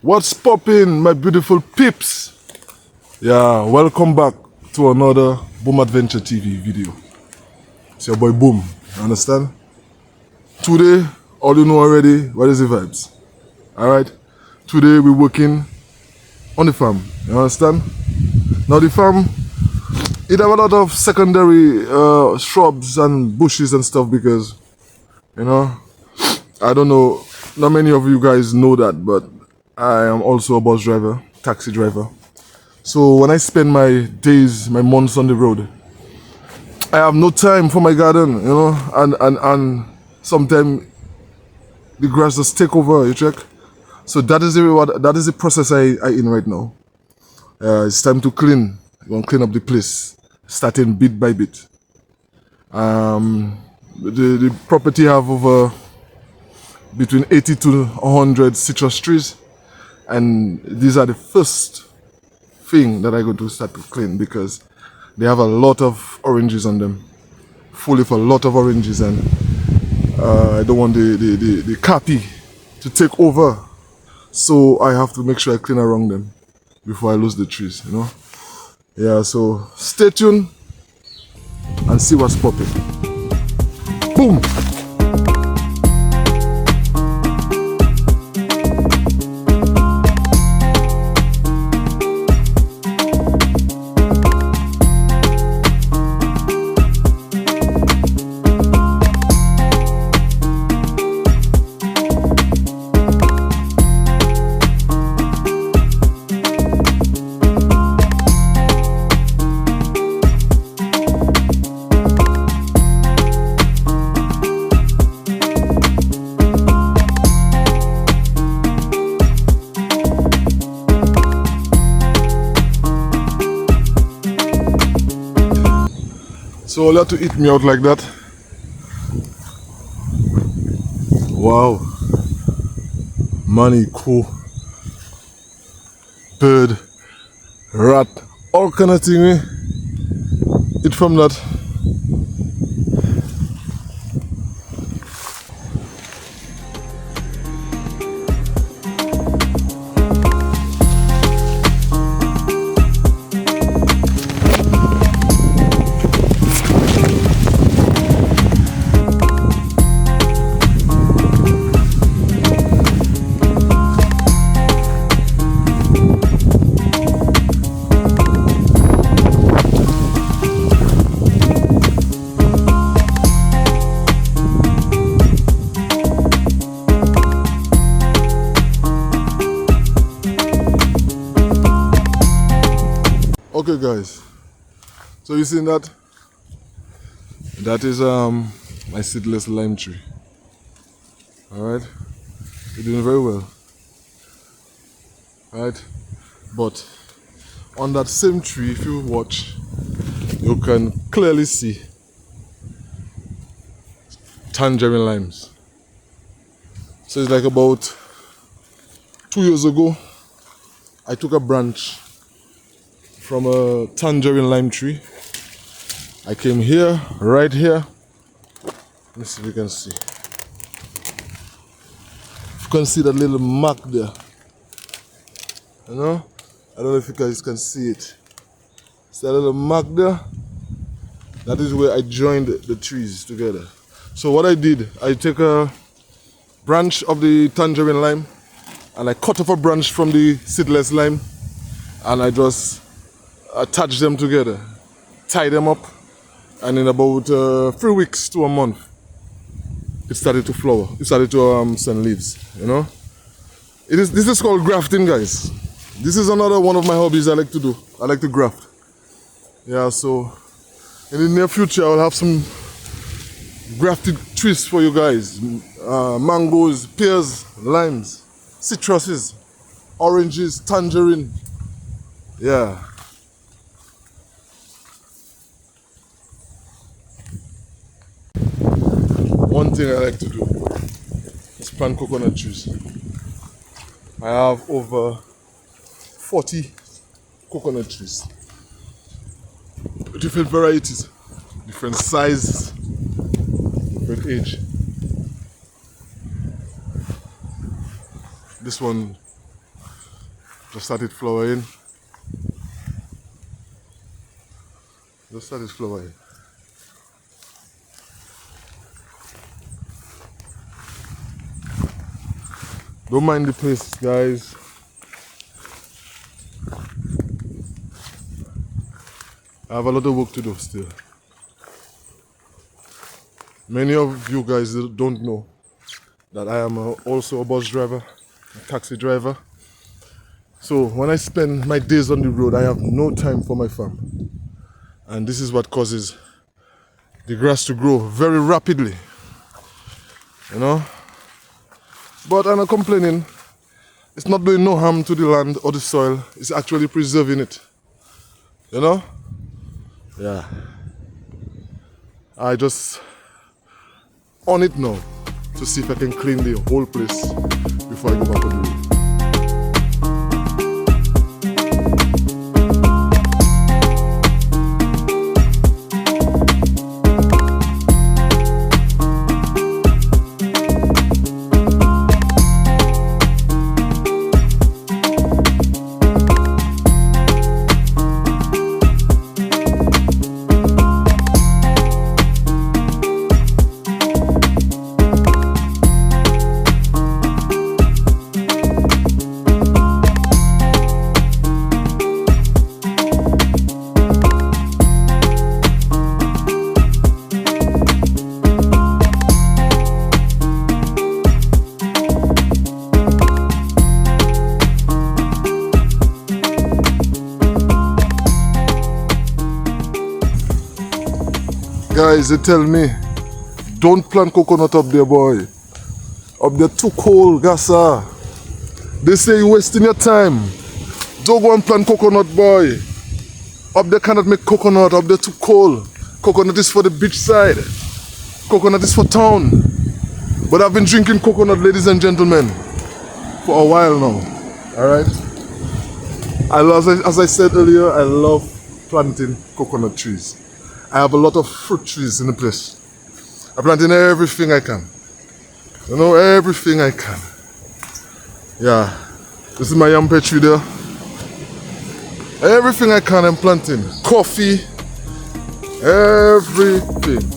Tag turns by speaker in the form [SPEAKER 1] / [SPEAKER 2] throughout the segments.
[SPEAKER 1] What's poppin', my beautiful peeps? Yeah, welcome back to another Boom Adventure TV video. It's your boy Boom, you understand? Today, all you know already, what is the vibes? Alright? Today we're working on the farm, you understand? Now the farm, it have a lot of secondary shrubs and bushes and stuff because, you know, I don't know, not many of you guys know that, but I am also a bus driver, taxi driver. So when I spend my days, my months on the road, I have no time for my garden, you know, and sometimes the grass just take over, you check? So that is the process I in right now. It's time to clean. I'm gonna clean up the place, starting bit by bit. The property have over between 80 to 100 citrus trees, and these are the first thing that I'm going to start to clean because they have a lot of oranges on them, full of a lot of oranges, and I don't want the copy to take over, so I have to make sure I clean around them before I lose the trees, you know. Yeah, so stay tuned and see what's popping. Boom. So I'll have to eat me out like that. Wow. Money, cool. Bird, rat, all kind of thing. Eh? Eat from that. Okay guys, so you seen that? That is my seedless lime tree. Alright, you're doing very well. Right, but on that same tree, if you watch, you can clearly see tangerine limes. So it's like about 2 years ago, I took a branch from a tangerine lime tree. I came here, right here. Let me see if you can see. You can see that little mark there. You know? I don't know if you guys can see it. See that little mark there? That is where I joined the trees together. So what I did, I take a branch of the tangerine lime and I cut off a branch from the seedless lime and I just attach them together, tie them up, and in about 3 weeks to a month, it started to flower. It started to send leaves. You know, this is called grafting, guys. This is another one of my hobbies I like to do. I like to graft. Yeah, so in the near future I'll have some grafted trees for you guys. Mangoes, pears, limes, citruses, oranges, tangerine. Yeah. One thing I like to do is plant coconut trees. I have over 40 coconut trees. Different varieties, different sizes, different age. This one Just started flowering. Just started flowering. Don't mind the place, guys. I have a lot of work to do still. Many of you guys don't know that I am also a bus driver, a taxi driver. So when I spend my days on the road, I have no time for my family. And this is what causes the grass to grow very rapidly. You know? But I'm not complaining. It's not doing no harm to the land or the soil. It's actually preserving it. You know? Yeah. I just on it now to see if I can clean the whole place before I go back on the road. Guys, they tell me, don't plant coconut up there, boy. Up there too cold, Gassa. They say you're wasting your time. Don't go and plant coconut, boy. Up there cannot make coconut, up there too cold. Coconut is for the beach side. Coconut is for town. But I've been drinking coconut, ladies and gentlemen, for a while now. Alright? As I said earlier, I love planting coconut trees. I have a lot of fruit trees in the place. I plant in everything I can. You know, everything I can. Yeah. This is my yam tree there. Everything I can I'm planting. Coffee. Everything.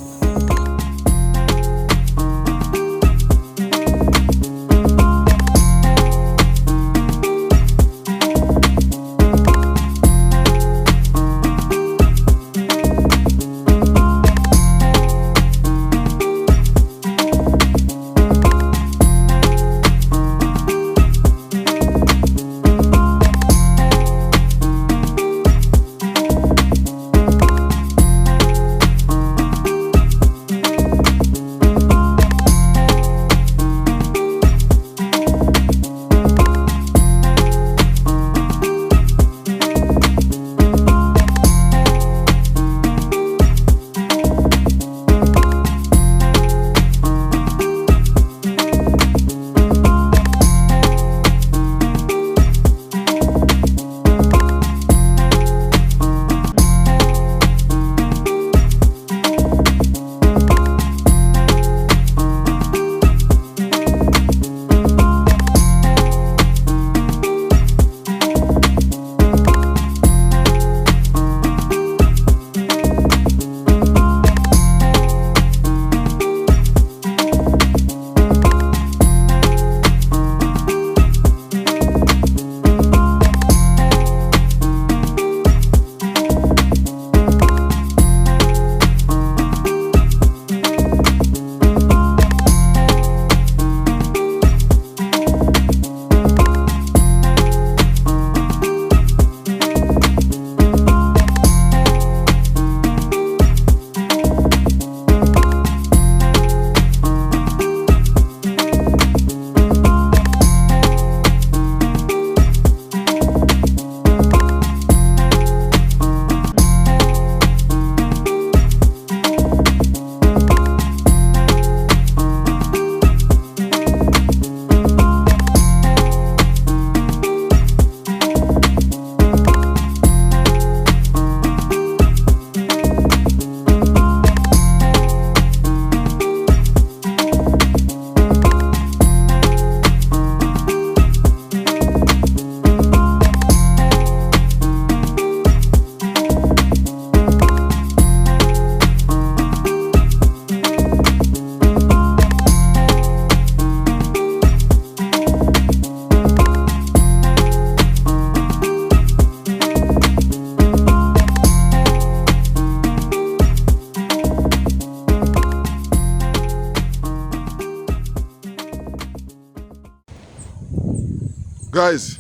[SPEAKER 1] Guys,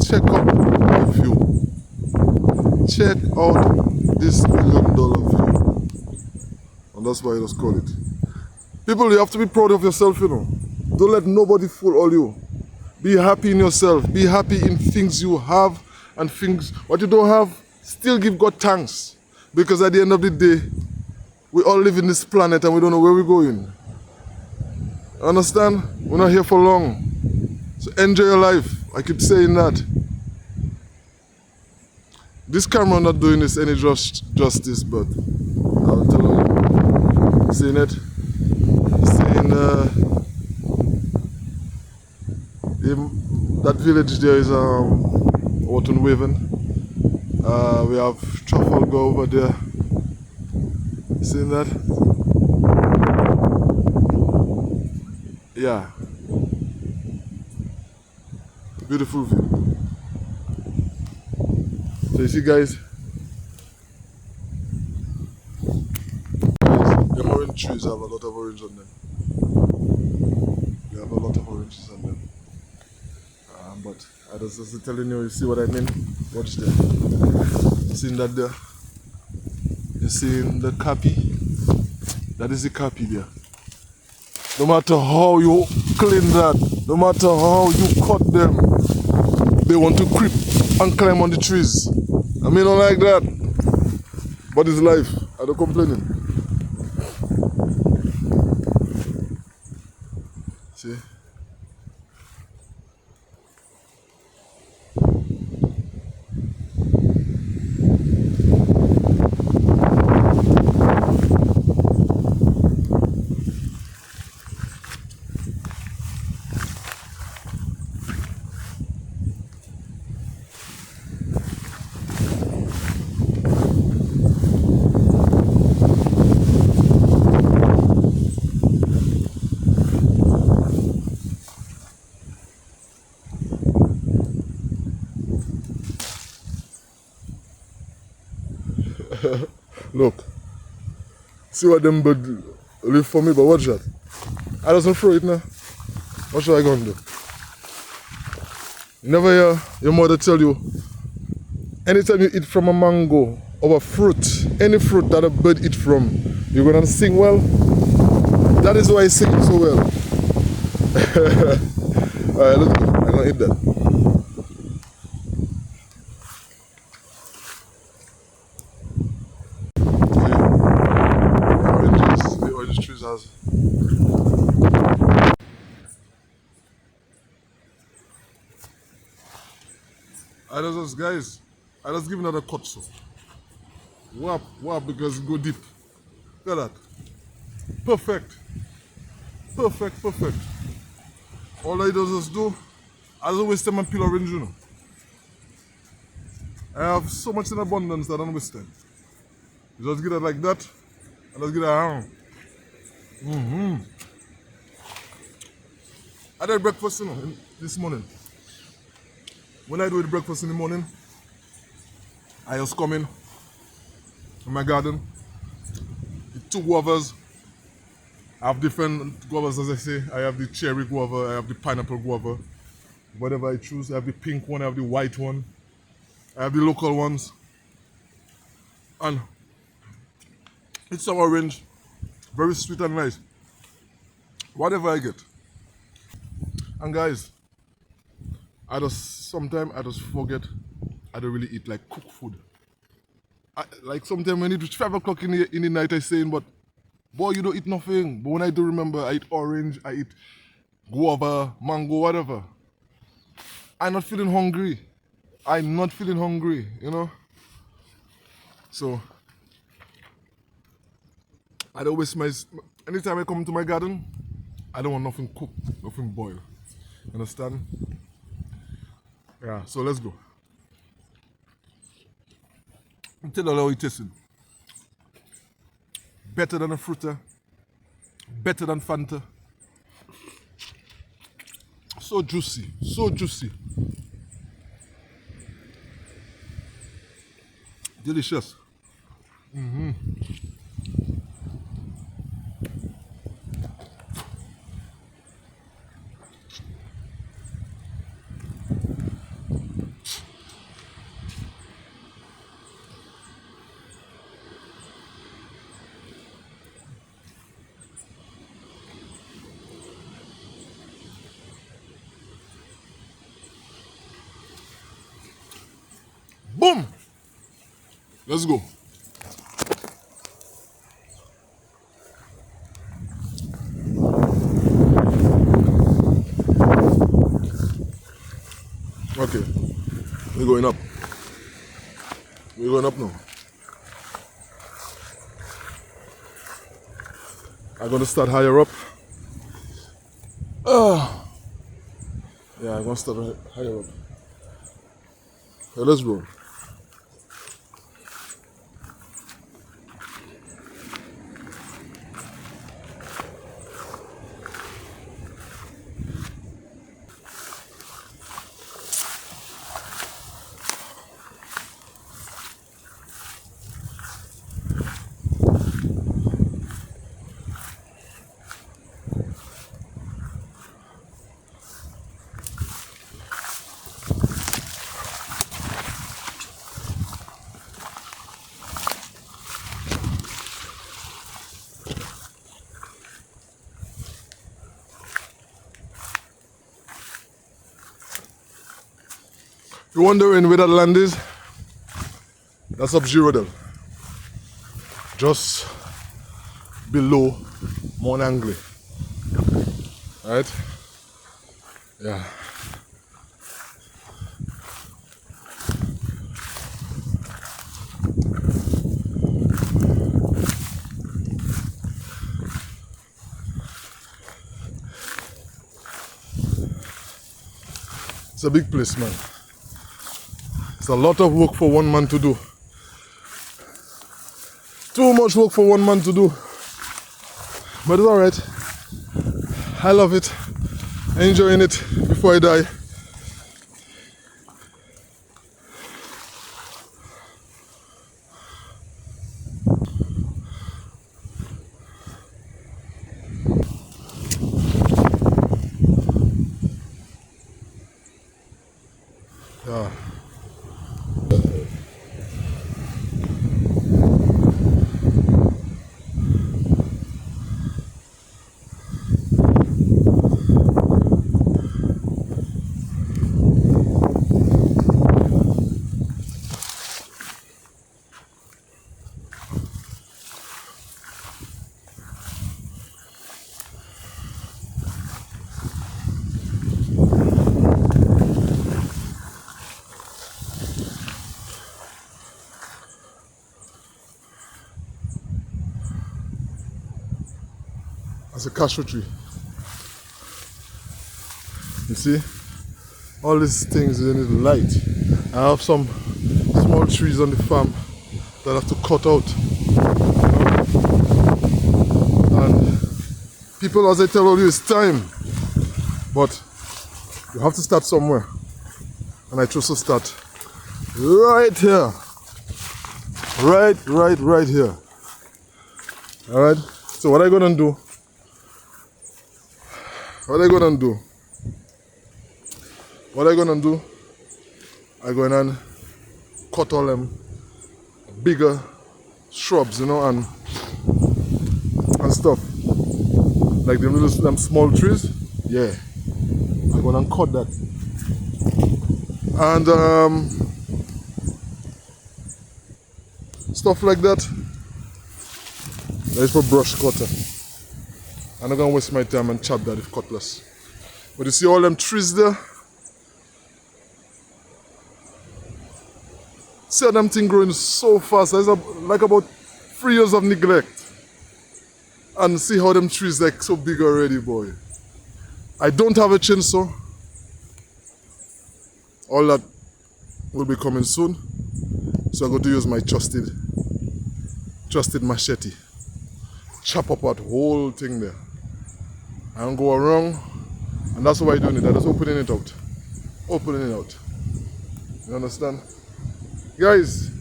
[SPEAKER 1] check out the view. Check out this $1 million view. And that's why I just call it. People, you have to be proud of yourself, you know. Don't let nobody fool all you. Be happy in yourself. Be happy in things you have and things what you don't have. Still give God thanks. Because at the end of the day, we all live in this planet and we don't know where we're going. Understand? We're not here for long. So enjoy your life. I keep saying that. This camera not doing this any justice, but I'll tell you. Seeing it? Seeing that village there is Orton Waven. We have Trafalgar over there. Seeing that? Yeah. Beautiful view. So you see guys, the orange trees have a lot of orange on them. They have a lot of oranges on them. But I just telling you, you see what I mean? Watch there. You seeing that there? You seeing the copy? That is the copy there. No matter how you clean that, no matter how you cut them, they want to creep and climb on the trees. I mean, I don't like that. But it's life. I don't complain. See? Look, see what them bird live for me, but watch that. I doesn't throw it now. What should I go and do? You never hear your mother tell you, anytime you eat from a mango or a fruit, any fruit that a bird eat from, you're gonna sing well. That is why I sing so well. Alright, let's go. I'm gonna eat that. Guys, I just give another cut so. Whap, whap, because it go deep. Look at that. Perfect. Perfect, perfect. All I does is do, I don't waste time and peel orange, you know. I have so much in abundance that I don't waste time. You just get it like that, and just get it around. I did breakfast, you know, this morning. When I do the breakfast in the morning, I just come in my garden, the 2 guavas. I have different guavas, as I say. I have the cherry guava, I have the pineapple guava. Whatever I choose, I have the pink one, I have the white one. I have the local ones. And it's some orange, very sweet and nice. Whatever I get. And guys, sometimes I just forget I don't really eat like cooked food. Like sometimes when it's 5 o'clock in the night I saying, but boy, you don't eat nothing. But when I do remember, I eat orange, I eat guava, mango, whatever. I'm not feeling hungry. I'm not feeling hungry, you know. So I don't waste my. Anytime I come to my garden, I don't want nothing cooked, nothing boiled. Understand? Yeah. So let's go. Tell you how it tastes. Better than a fruiter. Better than Fanta. So juicy. So juicy. Delicious. Let's go. Okay, we're going up. We're going up now. I'm gonna start higher up. Yeah, I'm gonna start higher up. Okay, let's go. You're wondering where that land is? That's up Girardel. Just below Mont Anglais. Right? Yeah. It's a big place, man. It's a lot of work for one man to do. Too much work for one man to do. But it's alright. I love it. Enjoying it before I die. Yeah. That's a cashew tree. You see? All these things they need light. I have some small trees on the farm that I have to cut out. And people, as I tell you, it's time. But you have to start somewhere. And I chose to start right here. Right here. Alright? So what I'm gonna do? I'm going to cut all them bigger shrubs, you know, and stuff. Like them small trees. Yeah. I'm going to cut that. And stuff like that. That is for brush cutter. I'm not going to waste my time and chop that with cutlass. But you see all them trees there? See how them thing growing so fast. It's like about 3 years of neglect. And see how them trees like so big already, boy. I don't have a chainsaw. All that will be coming soon. So I'm going to use my trusted machete. Chop up that whole thing there. I don't go around. And that's why I'm doing it. I'm just opening it out. You understand? Guys,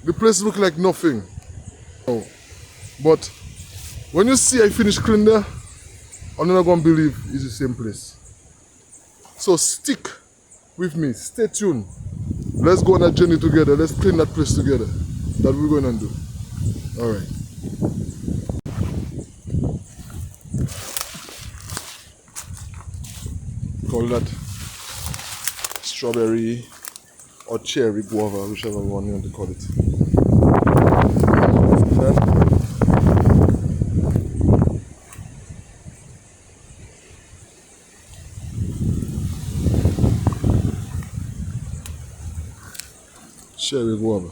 [SPEAKER 1] the place look like nothing. Oh. But when you see I finish clean there, I'm not going to believe it's the same place. So stick with me. Stay tuned. Let's go on a journey together. Let's clean that place together. That we're going to do. Alright. Call that strawberry or cherry guava, whichever one you want to call it. Cherry guava.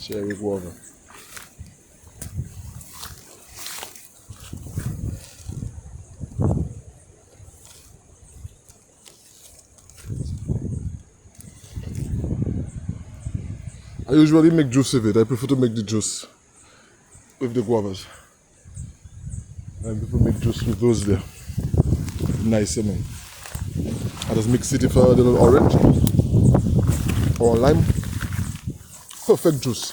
[SPEAKER 1] Cherry guava. I usually make juice with it. I prefer to make the juice with the guavas. I prefer to make juice with those there. Nice, man. I just mix it with a little orange or lime. Perfect juice.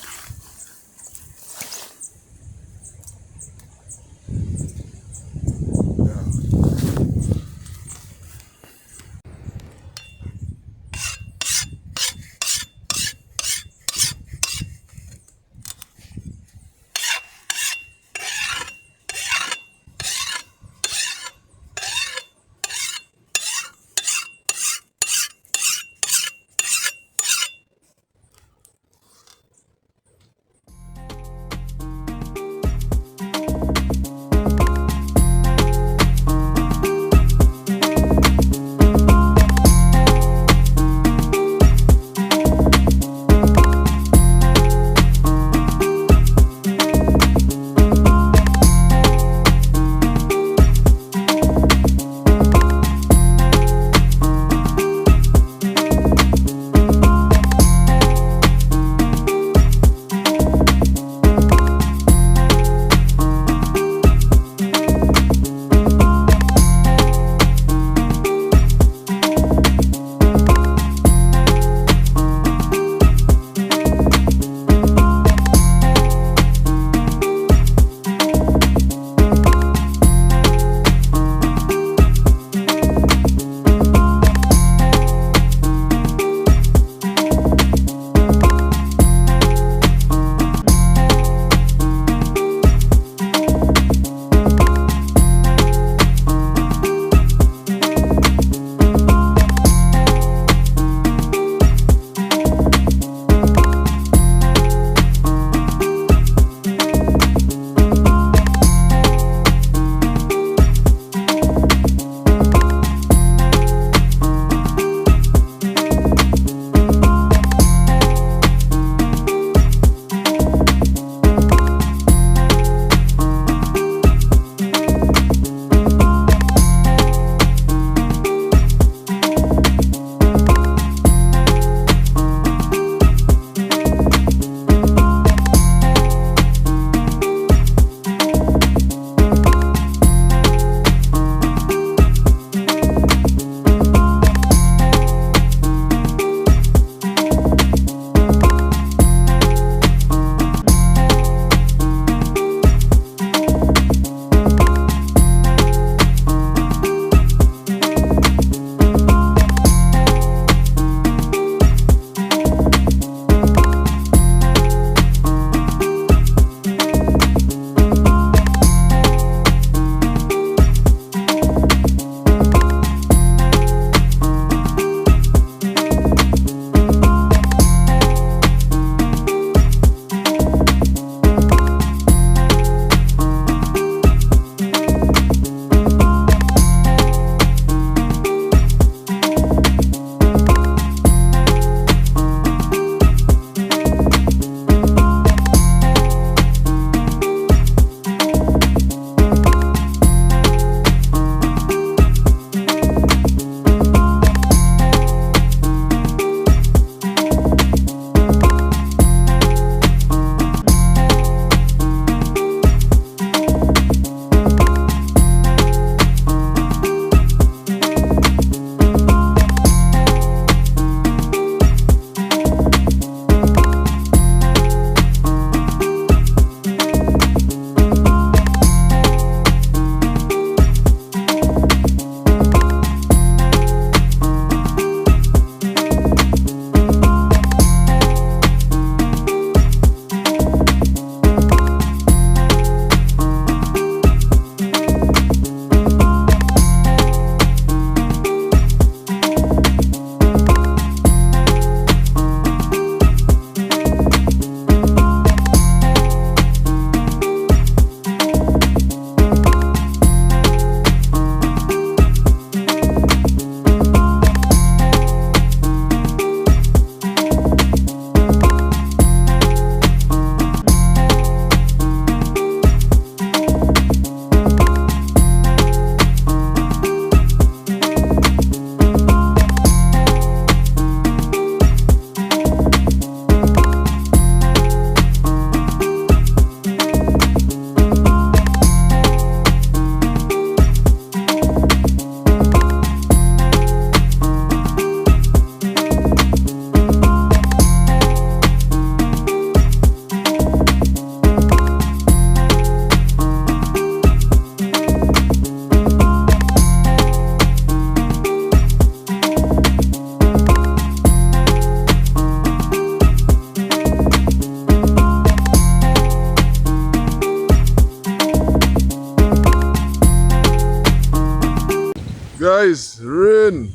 [SPEAKER 1] guys, rain.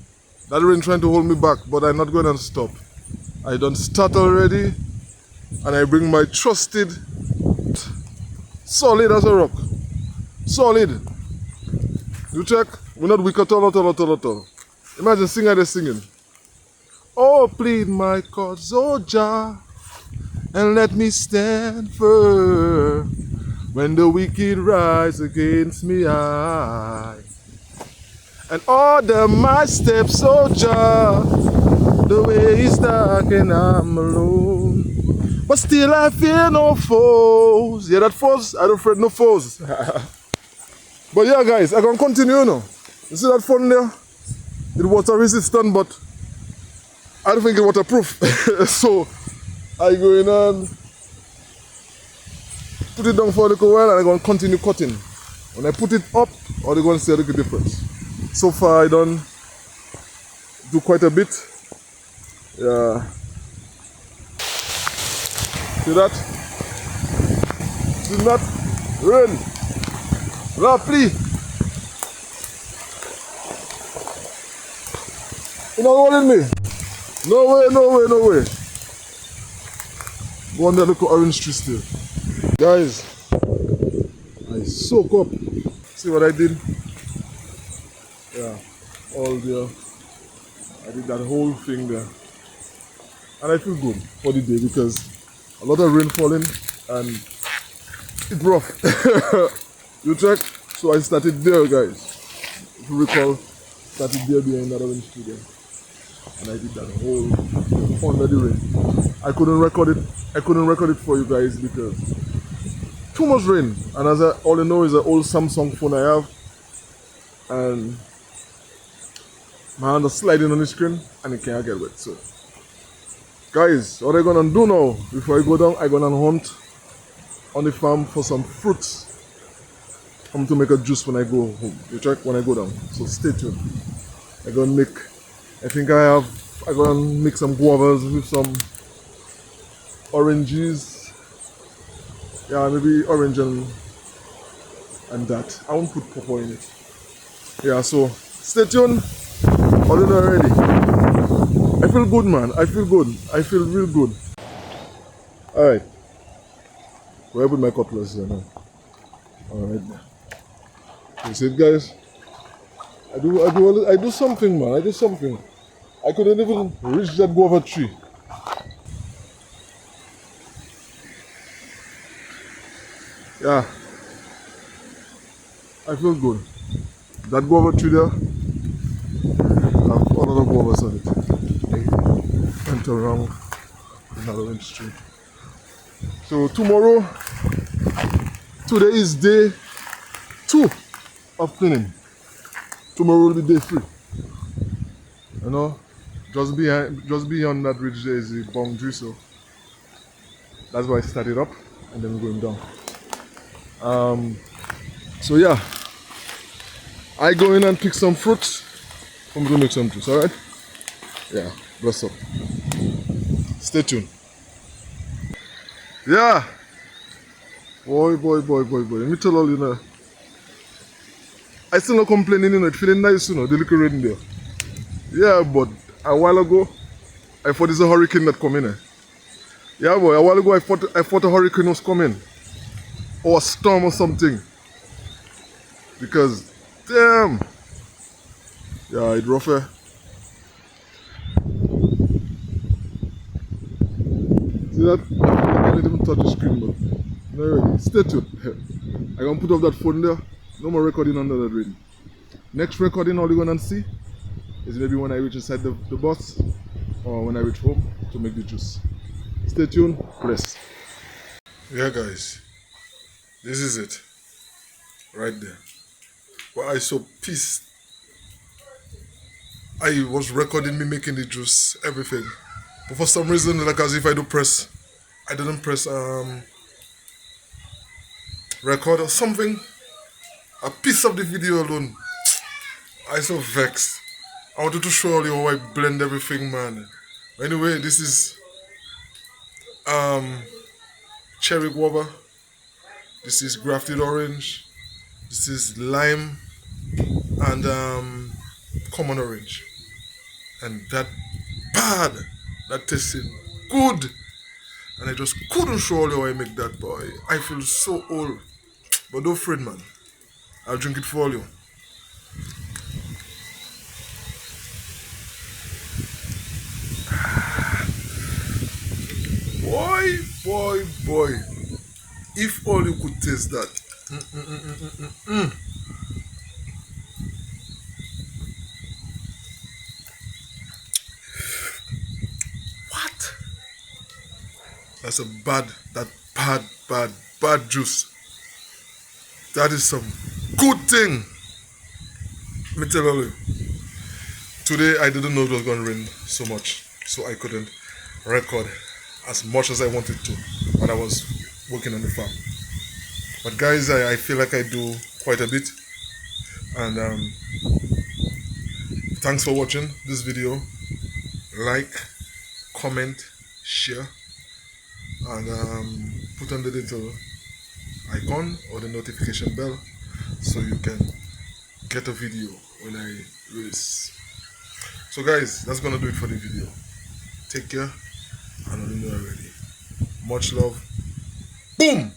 [SPEAKER 1] That rain trying to hold me back, but I'm not going to stop. I done start already, and I bring my trusted, solid as a rock. Solid. You check? We're not weak at all, at all, at all, at all. Imagine singer they're singing. Oh, plead my cause, oh Jah, and let me stand firm. When the wicked rise against me, and order my steps, oh Jah. The way is dark and I'm alone, but still I fear no foes. Yeah, that foes, I don't afraid no foes. But yeah, guys, I can continue now. You see that phone there? It water resistant, but I don't think it's waterproof. So I go in and put it down for a little while, and I'm going to continue cutting. When I put it up, or they're going to see a little difference. So far, I done do quite a bit. Yeah. See that? See that? Rain. Rapidly. You're not holding me. No way, no way, no way. Go on that little orange tree still. Guys, I soak up. See what I did? Yeah, all there. I did that whole thing there. And I feel good for the day because a lot of rain falling and it's rough. You check? So I started there, guys. If you recall, started there behind that orange tree there. And I did that whole under the rain. I couldn't record it for you guys because too much rain. And as all I know is an old Samsung phone I have. And my hand is sliding on the screen and it can't get wet. So guys, what I'm gonna do now, before I go down, I'm gonna hunt on the farm for some fruits. I'm to make a juice when I go home. You check when I go down. So stay tuned. I'm gonna make some guavas with some oranges. Yeah, maybe orange and that. I won't put pawpaw in it. Yeah, so stay tuned. I don't know already. I feel good, man. I feel good. I feel real good. Alright. Where with my cutlass here now? Alright. You see it, guys? I do something, man. I do something. I couldn't even reach that guava tree. Yeah. I feel good. That guava tree there, I have another guavas on it. I went around another orange tree. So tomorrow, today is day 2 of cleaning. Tomorrow will be day 3. You know, just beyond that ridge there is the boundary, so that's why I started up and then we're going down. So yeah, I go in and pick some fruits. I'm gonna make some juice, alright? Yeah, bless up. Stay tuned. Yeah. Boy. Let me tell all you know. I still not complaining, you know, it's feeling nice, you know, the little rain there. Yeah, but a while ago, I thought it's a hurricane that coming in. Yeah, boy, a while ago I thought a hurricane was coming. Or a storm or something. Because, damn. Yeah, it's rough, eh? See that? I didn't even touch the screen, but alright, stay tuned. I'm gonna put up that phone there. No more recording under the rain. Next recording, all you're gonna see is maybe when I reach inside the bus or when I reach home to make the juice. Stay tuned, bless. Yeah, guys, this is it right there. Well, I so pissed. I was recording me making the juice, everything, but for some reason, like as if I didn't press record or something. A piece of the video alone, I so vexed. I wanted to show you how I blend everything, man. Anyway, this is cherry guava. This is grafted orange. This is lime and common orange. And that bad, that tasted good. And I just couldn't show you how I make that, boy. I feel so old. But don't fret, man. I'll drink it for you. Boy. If all you could taste that. What? That's bad juice. That is some good thing. Let me tell you. Today I didn't know it was going to rain so much, so I couldn't record as much as I wanted to when I was working on the farm. But guys, I feel like I do quite a bit. And thanks for watching this video. Like, comment, share, and put on the little icon or the notification bell so you can get a video when I release. So guys, that's gonna do it for the video. Take care, and I know already. Much love. Boom!